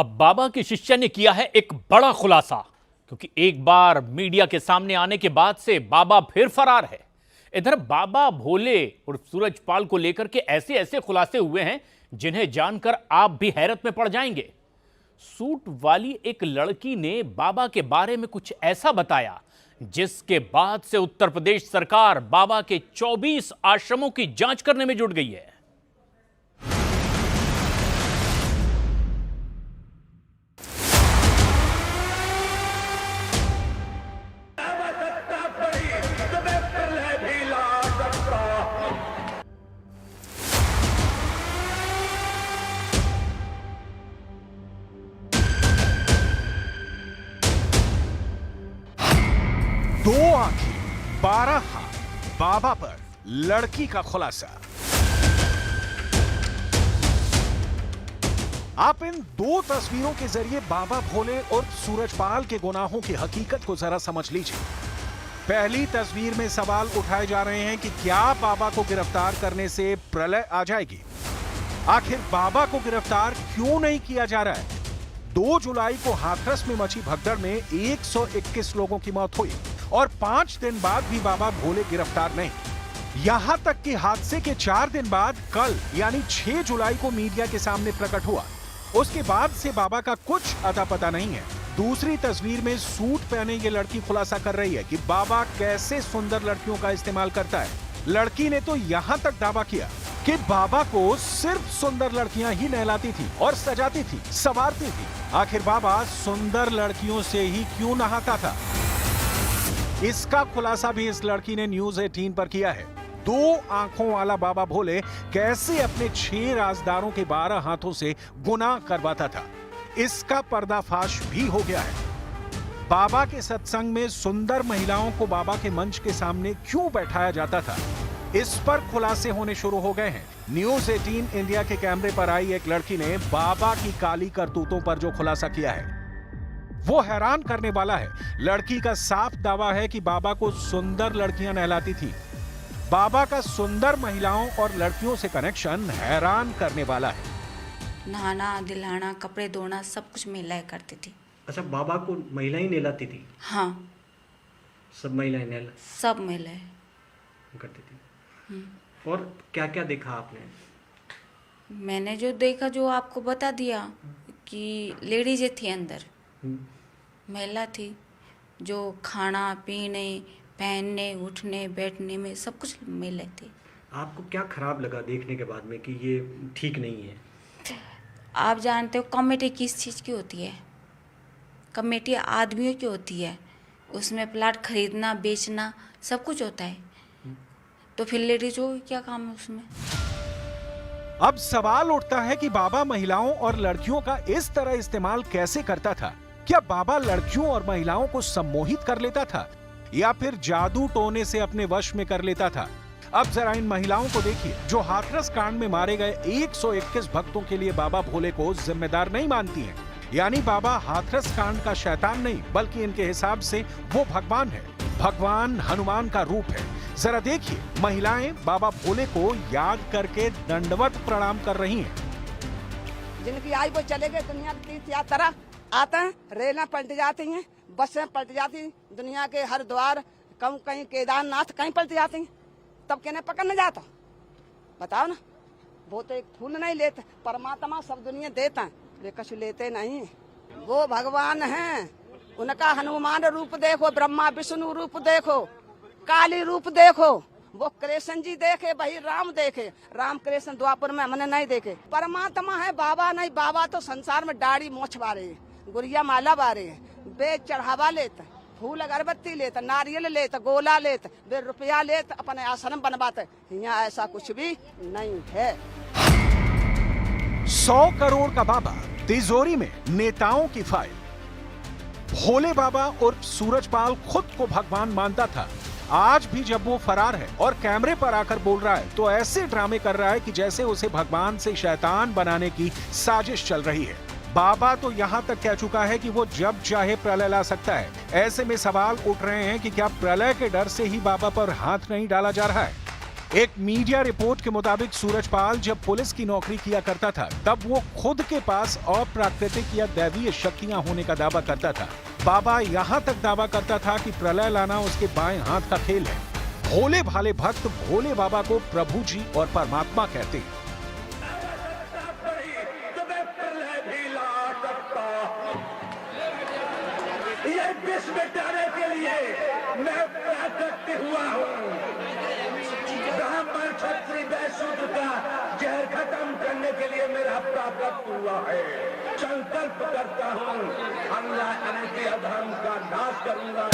अब बाबा की शिष्या ने किया है एक बड़ा खुलासा, क्योंकि एक बार मीडिया के सामने आने के बाद से बाबा फिर फरार है। इधर बाबा भोले और सूरजपाल को लेकर के ऐसे ऐसे खुलासे हुए हैं जिन्हें जानकर आप भी हैरत में पड़ जाएंगे। सूट वाली एक लड़की ने बाबा के बारे में कुछ ऐसा बताया जिसके बाद से उत्तर प्रदेश सरकार बाबा के 24 आश्रमों की जांच करने में जुट गई है। दो आंखें 12 हाथ बाबा पर लड़की का खुलासा। आप इन दो तस्वीरों के जरिए बाबा भोले और सूरजपाल के गुनाहों की हकीकत को जरा समझ लीजिए। पहली तस्वीर में सवाल उठाए जा रहे हैं कि क्या बाबा को गिरफ्तार करने से प्रलय आ जाएगी। आखिर बाबा को गिरफ्तार क्यों नहीं किया जा रहा है। 2 जुलाई को हाथरस में मची भगदड़ में 121 लोगों की मौत हुई और 5 दिन बाद भी बाबा भोले गिरफ्तार नहीं। यहां तक कि हादसे के 4 दिन बाद कल यानी 6 जुलाई को मीडिया के सामने प्रकट हुआ। उसके बाद से बाबा का कुछ अता पता नहीं है। दूसरी तस्वीर में सूट पहने ये लड़की खुलासा कर रही है कि बाबा कैसे सुंदर लड़कियों का इस्तेमाल करता है। लड़की ने तो यहां तक दावा किया कि बाबा को सिर्फ सुंदर लड़कियां ही नहलाती थी और सजाती थी, संवारती थी। आखिर बाबा सुंदर लड़कियों से ही क्यों नहाता था, इसका खुलासा भी इस लड़की ने न्यूज़ 18 पर किया है। 2 आंखों वाला बाबा भोले कैसे अपने 6 राजदारों के 12 हाथों से गुनाह करवाता था, इसका पर्दाफाश भी हो गया है। बाबा के सत्संग में सुंदर महिलाओं को बाबा के मंच के सामने क्यों बैठाया जाता था, इस पर खुलासे होने शुरू हो गए हैं। न्यूज़ 18 इंडिया के कैमरे पर आई एक लड़की ने बाबा की काली करतूतों पर जो खुलासा किया है वो हैरान करने वाला है। लड़की का साफ दावा है कि बाबा को सुंदर लड़कियां नहलाती थी। बाबा का सुंदर महिलाओं और लड़कियों से कनेक्शन हैरान करने वाला है। नहाना, दिलाना, कपड़े धोना सब कुछ महिलाएं करती थी। अच्छा, बाबा को महिलाएं नहलाती थी? हाँ, सब महिलाएं सब महिलाएं करती थी। और क्या क्या देखा आपने? मैंने जो देखा जो आपको बता दिया कि लेडीज थी अंदर, महिला थी जो खाना पीने, पहनने, उठने, बैठने में सब कुछ महिला थी। आपको क्या खराब लगा देखने के बाद में कि ये ठीक नहीं है? आप जानते हो कमेटी किस चीज़ की होती है? कमेटी आदमियों की होती है, उसमें प्लाट खरीदना, बेचना सब कुछ होता है। तो फिर लेडीज को क्या काम है उसमें? अब सवाल उठता है कि बाबा महिलाओं और लड़कियों का इस तरह इस्तेमाल कैसे करता था। क्या बाबा लड़कियों और महिलाओं को सम्मोहित कर लेता था या फिर जादू टोने से अपने वश में कर लेता था। अब जरा इन महिलाओं को देखिए जो हाथरस कांड में मारे गए 121 भक्तों के लिए बाबा भोले को जिम्मेदार नहीं मानती हैं। यानी बाबा हाथरस कांड का शैतान नहीं बल्कि इनके हिसाब से वो भगवान है, भगवान हनुमान का रूप है। जरा देखिए, महिलाएं बाबा भोले को याद करके दंडवत प्रणाम कर रही हैं। जिनकी आई वो चले गए दुनिया की तीर्थ यात्रा आते हैं, रेलें पलट जाती हैं, बसें पलट जाती, दुनिया के हर द्वार कहीं केदारनाथ कहीं पलट जाती हैं, तब कहने पकड़ने जाता। बताओ ना, वो तो एक फूल नहीं लेते, परमात्मा सब दुनिया देता है, वे कछु लेते नहीं। वो भगवान हैं, उनका हनुमान रूप देखो, ब्रह्मा विष्णु रूप देखो, काली रूप देखो। वो कृष्ण जी देखे, भाई राम देखे, राम कृष्ण द्वापर में हमने नहीं देखे। परमात्मा है, बाबा नहीं। बाबा तो संसार में दाढ़ी मोछ बारे, गुड़िया माला बारे, बेच चढ़ावा लेते, फूल अगरबत्ती लेते, नारियल लेते, गोला लेते, वे रुपया लेते, अपने आश्रम बनवाते। यहाँ ऐसा कुछ भी नहीं है। 100 करोड़ का बाबा, तिजोरी में नेताओं की फाइल। भोले बाबा और सूरजपाल खुद को भगवान मानता था। आज भी जब वो फरार है और कैमरे पर आकर बोल रहा है तो ऐसे ड्रामे कर रहा है कि जैसे उसे भगवान से शैतान बनाने की साजिश चल रही है। बाबा तो यहाँ तक कह चुका है कि वो जब चाहे प्रलय ला सकता है। ऐसे में सवाल उठ रहे हैं कि क्या प्रलय के डर से ही बाबा पर हाथ नहीं डाला जा रहा है। एक मीडिया रिपोर्ट के मुताबिक सूरजपाल जब पुलिस की नौकरी किया करता था तब वो खुद के पास अप्राकृतिक या दैवीय शक्तियां होने का दावा करता था। बाबा यहाँ तक दावा करता था कि प्रलय लाना उसके बाएं हाथ का खेल है। भोले भाले भक्त भोले बाबा को प्रभु जी और परमात्मा कहते हैं। ये विष मिटाने के लिए मैं प्राकृत हुआ हूँ। ब्राह्मण क्षत्रिय वैश्य का जहर खत्म करने के लिए मेरा प्राकृत हुआ है। संकल्प करता हूँ अन्याय के अधर्म का नाश करूंगा।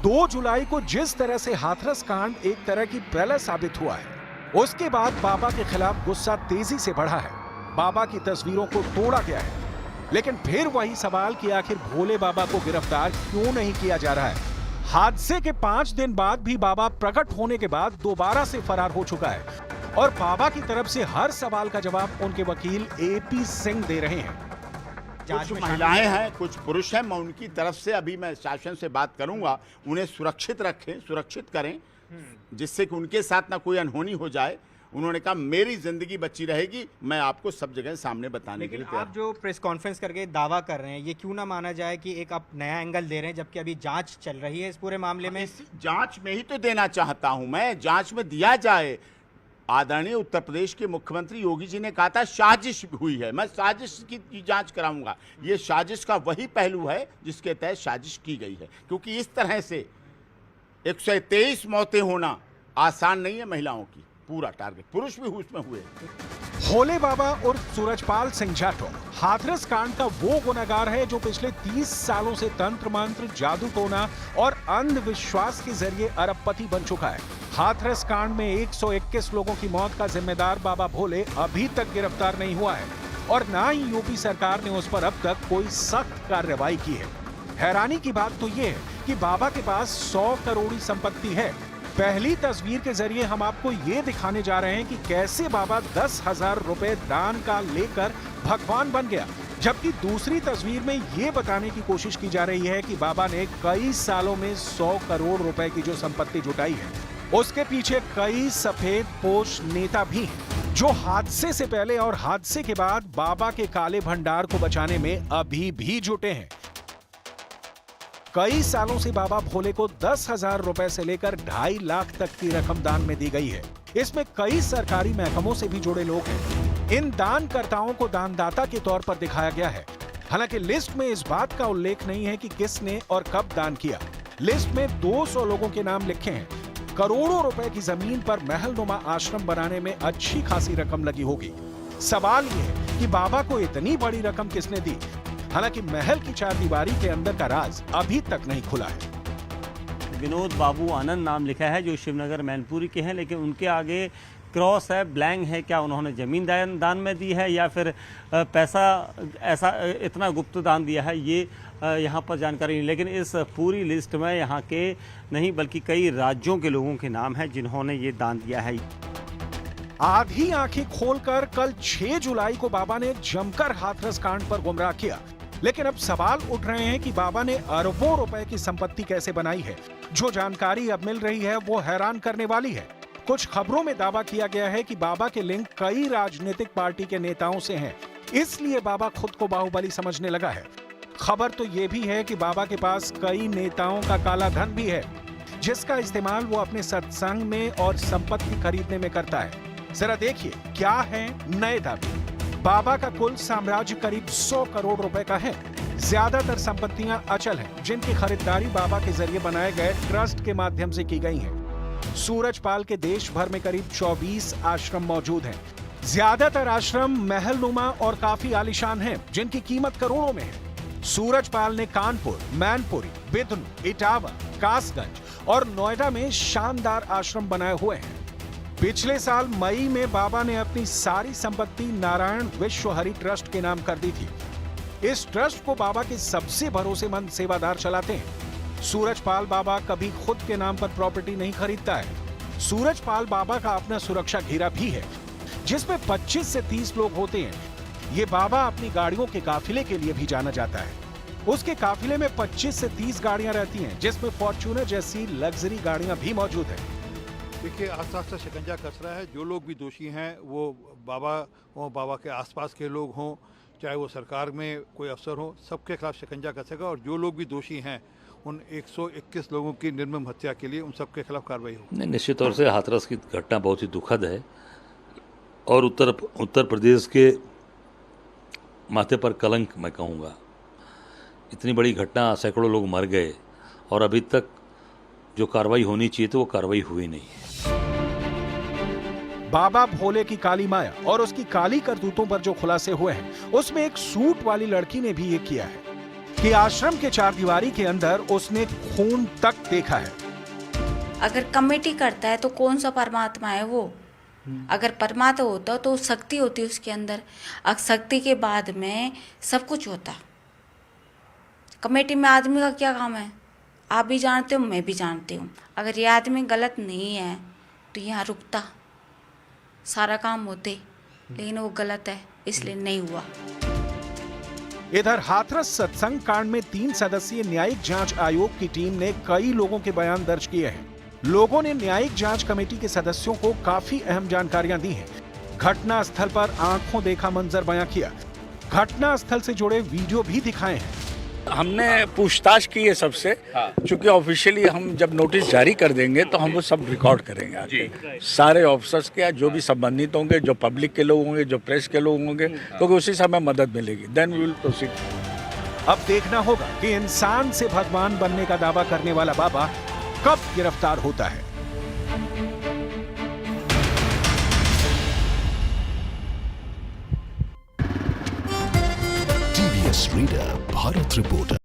2 जुलाई को जिस तरह से हाथरस कांड एक तरह की प्रलय साबित हुआ है, उसके बाद बाबा के खिलाफ गुस्सा तेजी से बढ़ा है। बाबा की तस्वीरों को तोड़ा गया है, लेकिन फिर वही सवाल कि आखिर भोले बाबा को गिरफ्तार क्यों नहीं किया जा रहा है। हादसे के 5 दिन बाद भी बाबा प्रकट होने के बाद दोबारा से फरार हो चुका है और बाबा की तरफ से हर सवाल का जवाब उनके वकील एपी सिंह दे रहे हैं। कुछ महिलाएं हैं, कुछ पुरुष हैं, मैं उनकी तरफ से अभी मैं शासन से बात करूंगा, उन्हें सुरक्षित रखें, सुरक्षित करें, जिससे कि उनके साथ ना कोई अनहोनी हो जाए। उन्होंने कहा मेरी जिंदगी बची रहेगी, मैं आपको सब जगह सामने बताने के लिए तैयार। आप जो प्रेस कॉन्फ्रेंस करके दावा कर रहे हैं, ये क्यों ना माना जाए कि एक आप नया एंगल दे रहे हैं, जबकि अभी जांच चल रही है इस पूरे मामले में? जांच में ही तो देना चाहता हूं मैं, जांच में दिया जाए। आदरणीय उत्तर प्रदेश के मुख्यमंत्री योगी जी ने कहा था साजिश हुई है, मैं साजिश की जांच कराऊंगा। ये साजिश का वही पहलू है जिसके तहत साजिश की गई है, क्योंकि इस तरह से 123 मौतें होना आसान नहीं है महिलाओं की। पूरा टारगेट पुरुष भी उसमें हुए। भोले बाबा और सूरजपाल सिंह जाटव हाथरस कांड का वो गुनहगार है जो पिछले 30 सालों से तंत्र मंत्र, जादू टोना और अंधविश्वास के जरिए अरबपति बन चुका है। हाथरस कांड में 121 लोगों की मौत का जिम्मेदार बाबा भोले अभी तक गिरफ्तार नहीं हुआ है और ना ही यूपी सरकार ने उस पर अब तक कोई सख्त कार्रवाई की है। हैरानी की बात तो ये है कि बाबा के पास 100 करोड़ संपत्ति है। पहली तस्वीर के जरिए हम आपको ये दिखाने जा रहे हैं कि कैसे बाबा 10,000 रुपए दान का लेकर भगवान बन गया, जबकि दूसरी तस्वीर में ये बताने की कोशिश की जा रही है कि बाबा ने कई सालों में 100 करोड़ रुपए की जो संपत्ति जुटाई है, उसके पीछे कई सफेद पोश नेता भी हैं, जो हादसे से पहले और हादसे के बाद बाबा के काले भंडार को बचाने में अभी भी जुटे हैं। कई सालों से बाबा भोले को 10,000 रुपए से लेकर 2.5 लाख तक की रकम दान में दी गई है। इसमें कई सरकारी महकमों से भी जुड़े लोग हैं। इन दानकर्ताओं को दानदाता के तौर पर दिखाया गया है। हालांकि लिस्ट में इस बात का उल्लेख नहीं है कि किसने और कब दान किया। लिस्ट में 200 लोगों के नाम लिखे हैं। करोड़ों रुपए की जमीन पर महलनुमा आश्रम बनाने में अच्छी खासी रकम लगी होगी। सवाल यह है कि बाबा को इतनी बड़ी रकम किसने दी। हालांकि महल की चारदीवारी के अंदर का राज अभी तक नहीं खुला है। विनोद बाबू आनंद नाम लिखा है, जो शिवनगर मैनपुरी के हैं, लेकिन उनके आगे क्रॉस है, ब्लैंक है। क्या उन्होंने जमीन दान में दी है या फिर पैसा ऐसा इतना गुप्त दान दिया है, ये यहाँ पर जानकारी नहीं। लेकिन इस पूरी लिस्ट में यहाँ के नहीं बल्कि कई राज्यों के लोगों के नाम हैं जिन्होंने ये दान दिया है। आधी आंखें खोलकर कल 6 जुलाई को बाबा ने जमकर हाथरस कांड पर गुमराह किया, लेकिन अब सवाल उठ रहे हैं कि बाबा ने अरबों रुपए की संपत्ति कैसे बनाई है। जो जानकारी अब मिल रही है वो हैरान करने वाली है। कुछ खबरों में दावा किया गया है कि बाबा के लिंक कई राजनीतिक पार्टी के नेताओं से हैं, इसलिए बाबा खुद को बाहुबली समझने लगा है। खबर तो ये भी है कि बाबा के पास कई नेताओं का काला धन भी है, जिसका इस्तेमाल वो अपने सत्संग में और संपत्ति खरीदने में करता है। जरा देखिए क्या है नए दावे। बाबा का कुल साम्राज्य करीब 100 करोड़ रुपए का है। ज्यादातर संपत्तियां अचल हैं, जिनकी खरीदारी बाबा के जरिए बनाए गए ट्रस्ट के माध्यम से की गई हैं। सूरजपाल के देश भर में करीब 24 आश्रम मौजूद हैं। ज्यादातर आश्रम महलनुमा और काफी आलीशान हैं, जिनकी कीमत करोड़ों में है। सूरजपाल ने कानपुर, मैनपुरी, बिदनू, इटावा, कासगंज और नोएडा में शानदार आश्रम बनाए हुए हैं। पिछले साल मई में बाबा ने अपनी सारी संपत्ति नारायण विश्व हरि ट्रस्ट के नाम कर दी थी। इस ट्रस्ट को बाबा के सबसे भरोसेमंद सेवादार चलाते हैं। सूरजपाल बाबा कभी खुद के नाम पर प्रॉपर्टी नहीं खरीदता है। सूरजपाल बाबा का अपना सुरक्षा घेरा भी है, जिसमें 25 से 30 लोग होते हैं। ये बाबा अपनी गाड़ियों के काफिले के लिए भी जाना जाता है। उसके काफिले में 25 से 30 गाड़ियां रहती हैं, जिसमें फॉर्च्यूनर जैसी लग्जरी गाड़ियां भी मौजूद हैं। देखिए आस्ता आस्ता शिकंजा कस रहा है। जो लोग भी दोषी हैं वो बाबा हों, बाबा के आसपास के लोग हों, चाहे वो सरकार में कोई अफसर हो, सबके खिलाफ शिकंजा कसेगा और जो लोग भी दोषी हैं उन 121 लोगों की निर्मम हत्या के लिए उन सबके खिलाफ कार्रवाई हो। नहीं, निश्चित तौर से हाथरस की घटना बहुत ही दुखद है और उत्तर प्रदेश के माथे पर कलंक मैं कहूँगा। इतनी बड़ी घटना, सैकड़ों लोग मर गए और अभी तक जो कार्रवाई होनी चाहिए थी वो कार्रवाई हुई नहीं है। बाबा भोले की काली माया और उसकी काली करतूतों पर जो खुलासे हुए हैं, उसमें एक सूट वाली लड़की ने भी ये किया है कि आश्रम के चारदीवारी के अंदर उसने खून तक देखा है। अगर कमेटी करता है तो कौन सा परमात्मा है वो? अगर परमात्मा होता तो शक्ति होती उसके अंदर। शक्ति के बाद में सब कुछ होता। कमेटी में आदमी का क्या काम है? आप भी जानते हो, मैं भी जानती हूँ। अगर ये आदमी गलत नहीं है तो यहाँ रुकता, सारा काम होते, लेकिन वो गलत है इसलिए नहीं हुआ। इधर हाथरस सत्संग कांड में 3 सदस्यीय न्यायिक जांच आयोग की टीम ने कई लोगों के बयान दर्ज किए हैं। लोगों ने न्यायिक जांच कमेटी के सदस्यों को काफी अहम जानकारियां दी हैं। घटना स्थल पर आंखों देखा मंजर बयां किया, घटना स्थल से जुड़े वीडियो भी दिखाए हैं। हमने पूछताछ की है सबसे, क्योंकि ऑफिशियली हम जब नोटिस जारी कर देंगे तो हम वो सब रिकॉर्ड करेंगे आगे। सारे ऑफिसर्स के जो भी संबंधित होंगे, जो पब्लिक के लोग होंगे, जो प्रेस के लोग होंगे, तो उसी से हमें मदद मिलेगी। Then we will proceed. अब देखना होगा कि इंसान से भगवान बनने का दावा करने वाला बाबा कब गिरफ्तार होता है। TVS reader Bharat reporter.